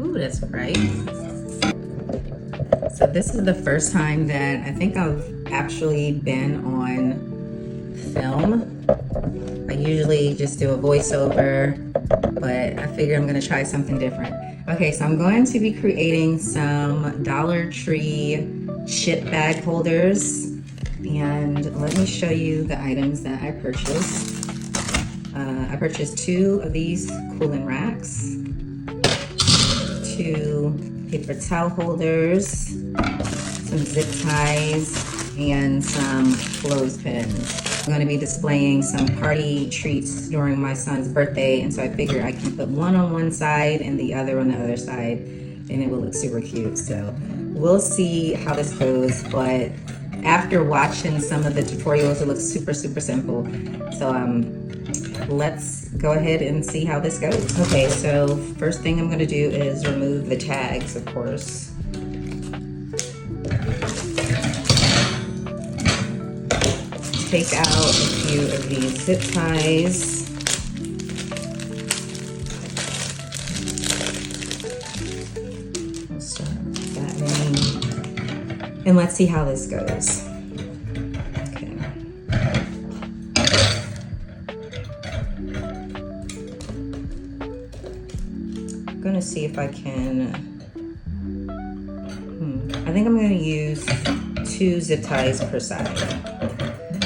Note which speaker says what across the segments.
Speaker 1: Ooh, that's bright. So this is the first time that I think I've actually been on film. I usually just do a voiceover, but I figure I'm gonna try something different. Okay, so I'm going to be creating some Dollar Tree chip bag holders. And let me show you the items that I purchased. I purchased 2 of these cooling racks, 2 paper towel holders, some zip ties, and some clothespins. I'm going to be displaying some party treats during my son's birthday, and so I figured I can put one on one side and the other on the other side, and it will look super cute. So we'll see how this goes, but after watching some of the tutorials, it looks super simple. So let's go ahead and see how this goes. Okay, so first thing I'm gonna do is remove the tags, of course. Take out a few of these zip ties. I'll start with that many. And let's see how this goes. Okay. I'm gonna see if I can, I think I'm gonna use 2 zip ties per side.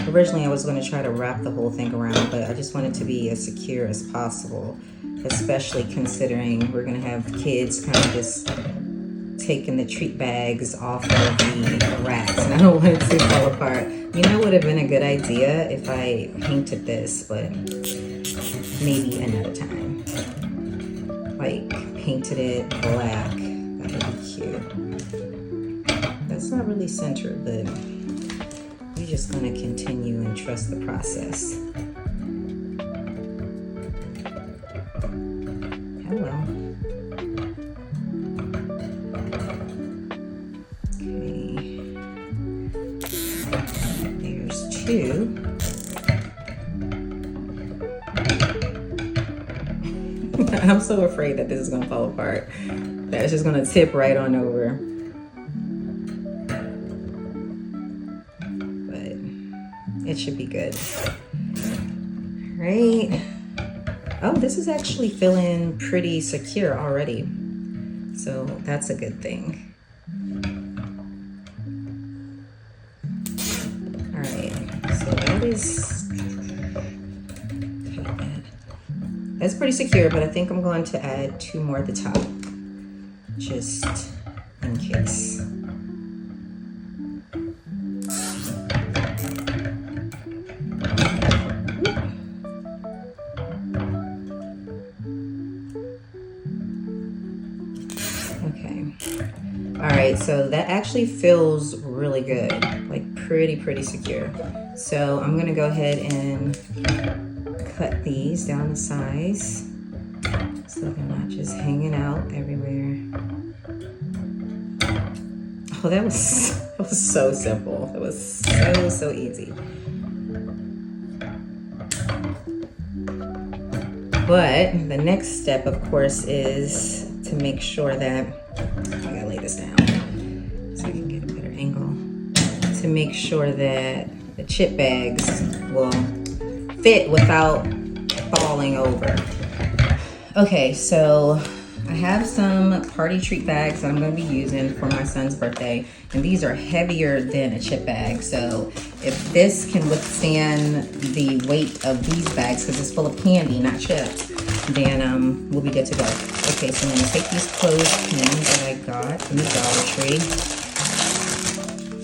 Speaker 1: Originally I was gonna try to wrap the whole thing around, but I just want it to be as secure as possible, especially considering we're gonna have kids kind of just taking the treat bags off of the racks, and I don't want it to fall apart. You know, it would have been a good idea if I painted this, but maybe another time. Like, painted it black. That would be cute. That's not really centered, but we're just gonna continue and trust the process. Hello. Okay. There's 2. I'm so afraid that this is gonna fall apart. That it's just gonna tip right on over. But it should be good. Right. Oh, this is actually feeling pretty secure already. So that's a good thing. All right, so that is, that's pretty secure, but I think I'm going to add 2 more at the top, just in case. Okay. All right, so that actually feels really good, like pretty secure. So I'm gonna go ahead and cut these down to size so they're not just hanging out everywhere. Oh, that was so simple. It was so easy. But the next step, of course, is to make sure that, I gotta lay this down so I can get a better angle, to make sure that the chip bags will fit without falling over. Okay, so I have some party treat bags that I'm going to be using for my son's birthday, and these are heavier than a chip bag. So if this can withstand the weight of these bags, because it's full of candy, not chips, then we'll be good to go. Okay, so I'm going to take these clothespins that I got from the Dollar Tree.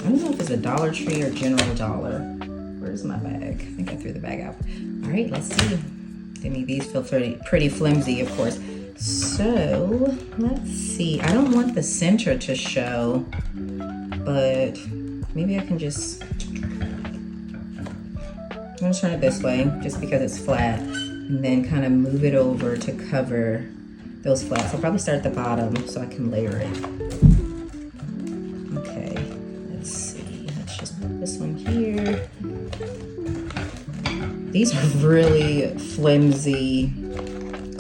Speaker 1: I don't know if it's a Dollar Tree or General Dollar. Where's my bag? I think I threw the bag out. All right, let's see. I mean, these feel pretty flimsy, of course. So let's see. I don't want the center to show, but maybe I can just, I'm gonna turn it this way just because it's flat, and then kind of move it over to cover those flats. I'll probably start at the bottom so I can layer it. Okay, let's see. Let's just put this one here. These are really flimsy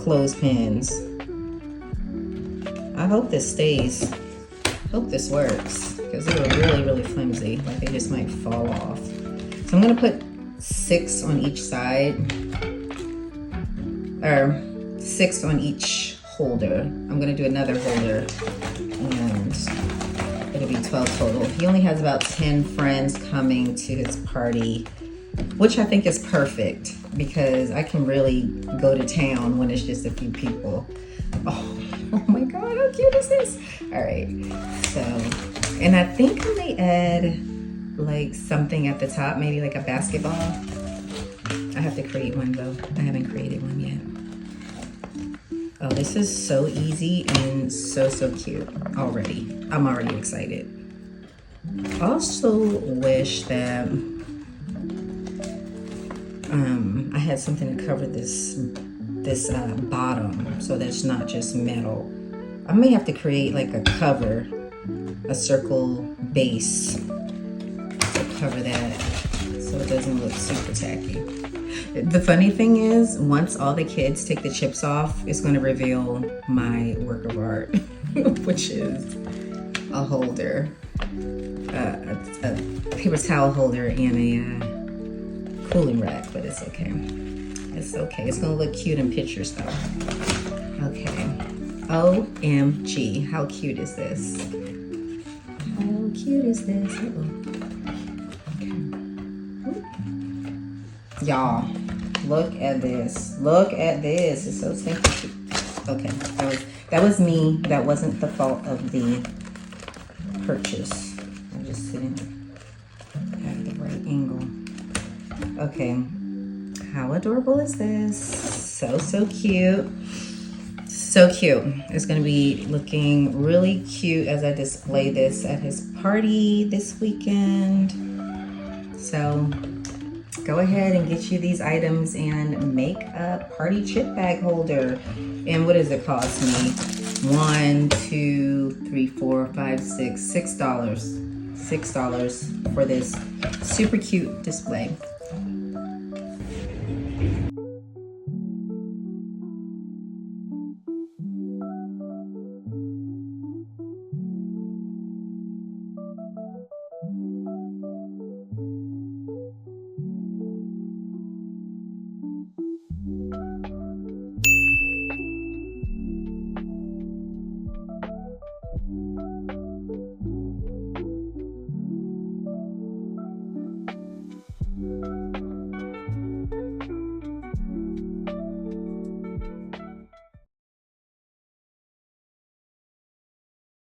Speaker 1: clothespins. I hope this stays. Hope this works, because they were really, really flimsy. Like they just might fall off. So I'm gonna put 6 on each side, or 6 on each holder. I'm gonna do another holder, and it'll be 12 total. He only has about 10 friends coming to his party, which I think is perfect, because I can really go to town when it's just a few people. Oh my God, how cute is this? All right, so, and I think I may add like something at the top, maybe like a basketball. I have to create one though. I haven't created one yet. Oh, this is so easy and so cute already. I'm already excited. I also wish that I had something to cover this bottom, so that's not just metal. I may have to create like a cover, a circle base to cover that, so it doesn't look super tacky. The funny thing is, once all the kids take the chips off, it's going to reveal my work of art, which is a holder, a paper towel holder, and a cooling rack, but it's okay. It's okay. It's gonna look cute in pictures though. Okay. OMG, how cute is this? How cute is this? Okay. Y'all, look at this. Look at this. It's so simple. Okay, that was me. That wasn't the fault of the purchase. I just didn't have the right angle. Okay, how adorable is this? So cute. So cute. It's gonna be looking really cute as I display this at his party this weekend. So go ahead and get you these items and make a party chip bag holder. And what does it cost me? $1, 2, 3, 4, 5, 6, $6. $6 for this super cute display.